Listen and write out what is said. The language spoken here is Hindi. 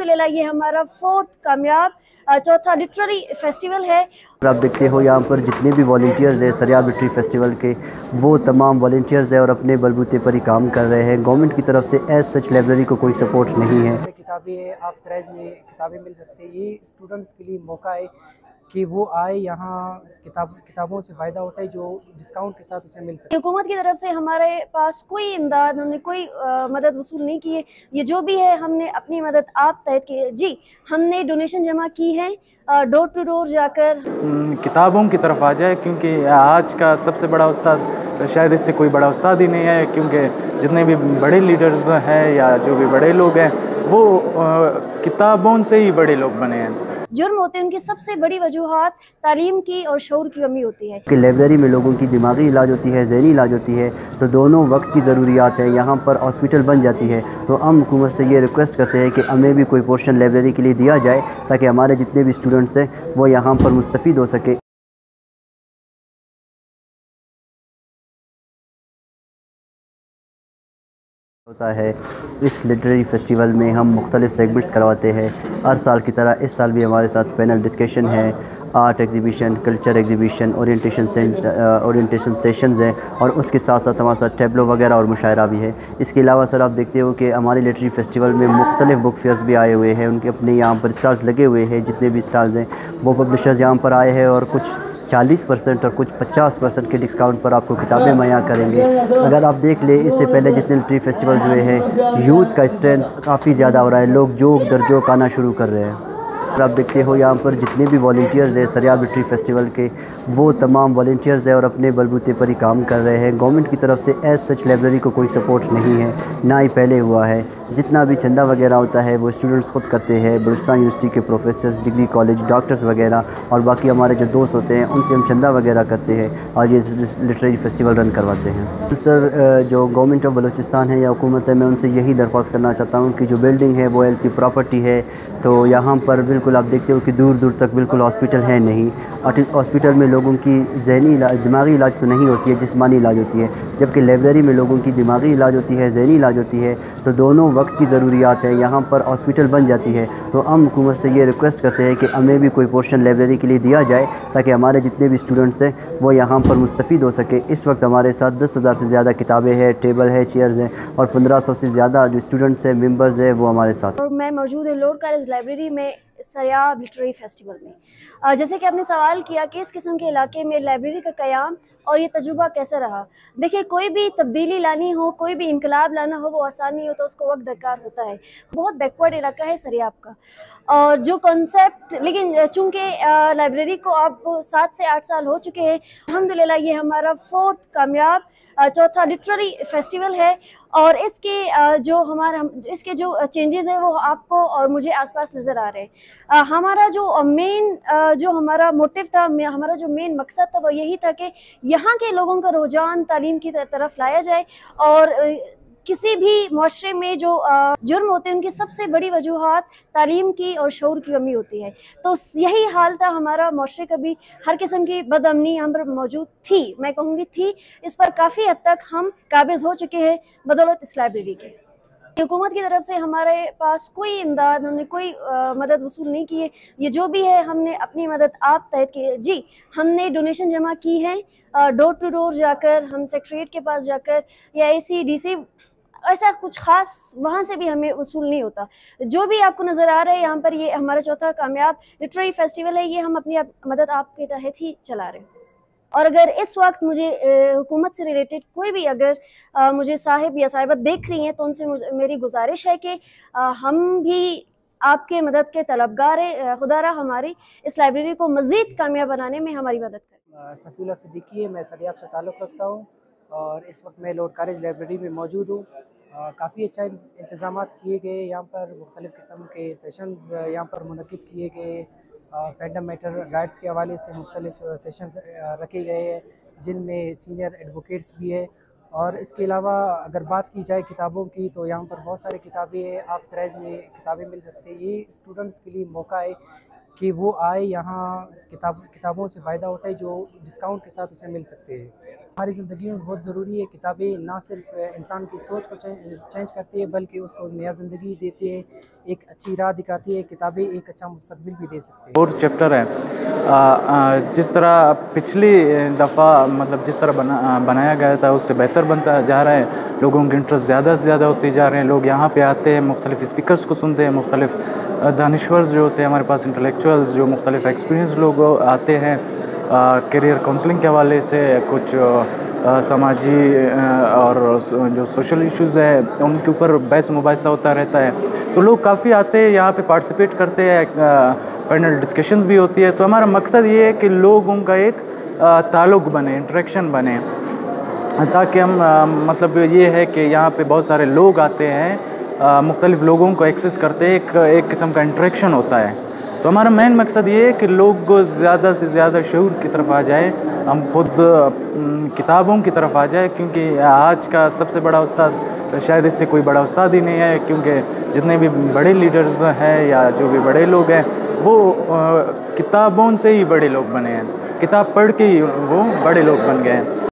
अल्हम्दुलिल्लाह ये हमारा फोर्थ कामयाब चौथा लिटरेरी फेस्टिवल है। आप देखते हो यहाँ पर जितने भी वॉल्टियर्स हैं सरियाब लिटरेरी फेस्टिवल के, वो तमाम वॉल्टियर्स हैं और अपने बलबूते पर ही काम कर रहे हैं। गवर्नमेंट की तरफ से एज सच लाइब्रेरी को कोई सपोर्ट नहीं है। किताबें आप प्राइस में किताबें मिल सकती है। ये स्टूडेंट्स के लिए मौका है कि वो आए यहाँ, किताबों से फ़ायदा होता है जो डिस्काउंट के साथ उसे मिल सकता है। हुकूमत की तरफ से हमारे पास कोई इमदाद, हमने कोई मदद वसूल नहीं की है। ये जो भी है हमने अपनी मदद आप तहत की है। जी, हमने डोनेशन जमा की है डोर टू डोर जाकर। किताबों की तरफ आ जाए, क्योंकि आज का सबसे बड़ा उस्ताद शायद इससे कोई बड़ा उस्ताद ही नहीं है, क्योंकि जितने भी बड़े लीडर्स हैं या जो भी बड़े लोग हैं वो किताबों से ही बड़े लोग बने हैं। जुर्म होते हैं उनकी सबसे बड़ी वजूहात तालीम की और शऊर की कमी होती है कि लाइब्रेरी में लोगों की दिमागी इलाज होती है, ज़हनी इलाज होती है, तो दोनों वक्त की ज़रूरियात हैं। यहाँ पर हॉस्पिटल बन जाती है, तो हम हुकूमत से ये रिक्वेस्ट करते हैं कि हमें भी कोई पोर्शन लाइब्रेरी के लिए दिया जाए ताकि हमारे जितने भी स्टूडेंट्स हैं वो यहाँ पर मुस्तफ़ीद हो सके। होता है इस लिटरेरी फेस्टिवल में हम मुख्तलिफ सेगमेंट्स करवाते हैं। हर साल की तरह इस साल भी हमारे साथ पैनल डिस्कशन है, art exhibition, culture exhibition, orientation sessions हैं और उसके साथ साथ हमारे साथ टैबलो वगैरह और मुशायरा भी है। इसके अलावा सर आप देखते हो कि हमारे लिटरेरी फेस्टिवल में मुख्तलिफ बुक फेयर्स भी आए हुए हैं, उनके अपने यहाँ पर स्टॉल्स लगे हुए हैं। जितने भी स्टॉल्स हैं वो पब्लिशर्स यहाँ पर आए हैं और कुछ 40% और कुछ 50% के डिस्काउंट पर आपको किताबें मुहैया करेंगे। अगर आप देख ले, इससे पहले जितने लिटरेरी फेस्टिवल्स हुए हैं यूथ का स्ट्रेंथ काफ़ी ज़्यादा हो रहा है, लोग जोक दर जोक आना शुरू कर रहे हैं। आप देखते हो यहाँ पर जितने भी वॉल्टियर्स हैं सरियाब लिटरेरी फेस्टिवल के, वो तमाम वॉल्टियर्स हैं और अपने बलबूते पर ही काम कर रहे हैं। गवर्नमेंट की तरफ से एज सच लाइब्रेरी को कोई सपोर्ट नहीं है, ना ही पहले हुआ है। जितना भी चंदा वगैरह होता है वो स्टूडेंट्स खुद करते हैं। बलूचिस्तान यूनिवर्सिटी के प्रोफेसर्स, डिग्री कॉलेज, डॉक्टर्स वगैरह और बाकी हमारे जो दोस्त होते हैं उनसे हम चंदा वगैरह करते हैं और ये लिटरेरी फेस्टिवल रन करवाते हैं। सर जो गवर्नमेंट ऑफ बलूचिस्तान है या हुकूमत है, मैं उनसे यही दरख्वास्त करना चाहता हूँ कि जो बिल्डिंग है वो हेल्थ की प्रॉपर्टी है, तो यहाँ पर बिल्कुल आप देखते हो कि दूर दूर तक बिल्कुल हॉस्पिटल है नहीं। हॉस्पिटल में लोगों की दिमागी इलाज तो नहीं होती है, जिस्मानी इलाज होती है, जबकि लाइब्रेरी में लोगों की दिमागी इलाज होती है, ज़हनी इलाज होती है, तो दोनों वक्त की ज़रूरियात हैं। यहाँ पर हॉस्पिटल बन जाती है, तो हम हुकूमत से ये रिक्वेस्ट करते हैं कि हमें भी कोई पोर्शन लाइब्रेरी के लिए दिया जाए ताकि हमारे जितने भी स्टूडेंट्स हैं वो यहाँ पर मुस्तफ़ीद हो सके। इस वक्त हमारे साथ 10,000 से ज़्यादा किताबें हैं, टेबल है, चेयर्स हैं और 1500 से ज़्यादा जो स्टूडेंट्स हैं, मेंबर्स हैं, वो हमारे साथ। और मैं मौजूद है लॉर्ड कॉलेज लाइब्रेरी में सरियाब लिटरेरी फेस्टिवल में। जैसे कि आपने सवाल किया कि इस किस्म के इलाके में लाइब्रेरी का क़याम और ये तजुर्बा कैसा रहा। देखिए, कोई भी तब्दीली लानी हो, कोई भी इनकलाब लाना हो, वो आसान नहीं होता, उसको वक्त दरकार होता है। बहुत बैकवर्ड इलाका है सरियाब का, और जो कॉन्सेप्ट, लेकिन चूँकि लाइब्रेरी को अब 7 से 8 साल हो चुके हैं, अल्हम्दुलिल्लाह ये हमारा फोर्थ कामयाब चौथा लिटरेरी फेस्टिवल है। और इसके जो चेंजेस हैं वो आपको और मुझे आसपास नज़र आ रहे हैं। हमारा जो हमारा मोटिव था, हमारा जो मेन मकसद था, वो यही था कि यहाँ के लोगों का रुझान तालीम की तरफ लाया जाए। और किसी भी मुआशरे में जो जुर्म होते हैं उनकी सबसे बड़ी वजूहात तालीम की और शऊर की कमी होती है। तो यही हाल था हमारा मुआशरे का भी। हर किस्म की बदअमनी हम पर मौजूद थी, मैं कहूँगी थी। इस पर काफ़ी हद तक हम काबिज हो चुके हैं बदौलत इस लाइब्रेरी के। हुकूमत की तरफ से हमारे पास कोई इमदाद, हमने कोई मदद वसूल नहीं की है। ये जो भी है हमने अपनी मदद आप तहत की है। जी, हमने डोनेशन जमा की है डोर टू डोर जाकर, हम सेक्रेटरीट के पास जाकर या ACDC, ऐसा कुछ खास वहाँ से भी हमें वसूल नहीं होता। जो भी आपको नज़र आ रहा है यहाँ पर, ये हमारा चौथा कामयाब लिटरेरी फेस्टिवल है। ये हम अपनी मदद आपके तहत ही चला रहे हैं। और अगर इस वक्त मुझे हुकूमत से रिलेटेड कोई भी अगर मुझे साहिब या साहिबत देख रही हैं, तो उनसे मेरी गुजारिश है कि हम भी आपके मदद के तलबगार हैं। खुदारा हमारी इस लाइब्रेरी को मज़ीद कामयाब बनाने में हमारी मदद करें। सफ़ीउल्ला सिद्दीकी है, मैं सरियाब से ताल्लुक़ रखता हूँ और इस वक्त मैं लॉर्ड कॉलेज लाइब्रेरी में मौजूद हूँ। काफ़ी अच्छा इंतज़ामात किए गए यहाँ पर, मुख्तलिफ़ किस्म के सेशंस यहाँ पर मुनक़िद किए गए। फैंडम मैटर राइट्स के हवाले से मुख्तलिफ सेशंस रखे गए हैं, जिनमें सीनियर एडवोकेट्स भी है। और इसके अलावा अगर बात की जाए किताबों की, तो यहाँ पर बहुत सारी किताबें हैं, आप प्राइस में किताबें मिल सकती है। ये स्टूडेंट्स के लिए मौका है कि वो आए यहाँ, किताबों से फ़ायदा होता है जो डिस्काउंट के साथ उसे मिल सकते हैं। हमारी ज़िंदगी में बहुत ज़रूरी है। किताबें ना सिर्फ इंसान की सोच को चेंज करती है, बल्कि उसको नया ज़िंदगी देती है, एक अच्छी राह दिखाती है। किताबें एक अच्छा मुस्तकबिल भी दे सकती है। और चैप्टर है जिस तरह पिछली दफ़ा मतलब जिस तरह बनाया गया था उससे बेहतर बनता जा रहा है। लोगों के इंटरेस्ट ज़्यादा से ज़्यादा होते जा रहे हैं। लोग यहाँ पे आते हैं, मुख्तलिफ स्पीकर्स को सुनते हैं, मुख्तलिफ दानिश्वर जो होते हैं हमारे पास, इंटेलेक्चुअल्स जो मुख्तलिफ एक्सपीरियंस लोग आते हैं करियर काउंसलिंग के हवाले से, कुछ समाजी और जो सोशल इश्यूज़ है उनके ऊपर बहस मुबाहिसा होता रहता है। तो लोग काफ़ी आते हैं यहाँ पे, पार्टिसिपेट करते हैं, पैनल डिस्कशंस भी होती है। तो हमारा मकसद ये है कि लोगों का एक ताल्लुक़ बने, इंटरेक्शन बने, ताकि हम मतलब ये है कि यहाँ पे बहुत सारे लोग आते हैं, मुख्तलिफ लोगों को एक्सेस करते हैं, एक किस्म का इंटरेक्शन होता है। तो हमारा मेन मकसद ये है कि लोग ज़्यादा से ज़्यादा शऊर की तरफ आ जाए, हम खुद किताबों की तरफ आ जाए, क्योंकि आज का सबसे बड़ा उस्ताद शायद इससे कोई बड़ा उस्ताद ही नहीं है। क्योंकि जितने भी बड़े लीडर्स हैं या जो भी बड़े लोग हैं वो किताबों से ही बड़े लोग बने हैं, किताब पढ़ के ही वो बड़े लोग बन गए हैं।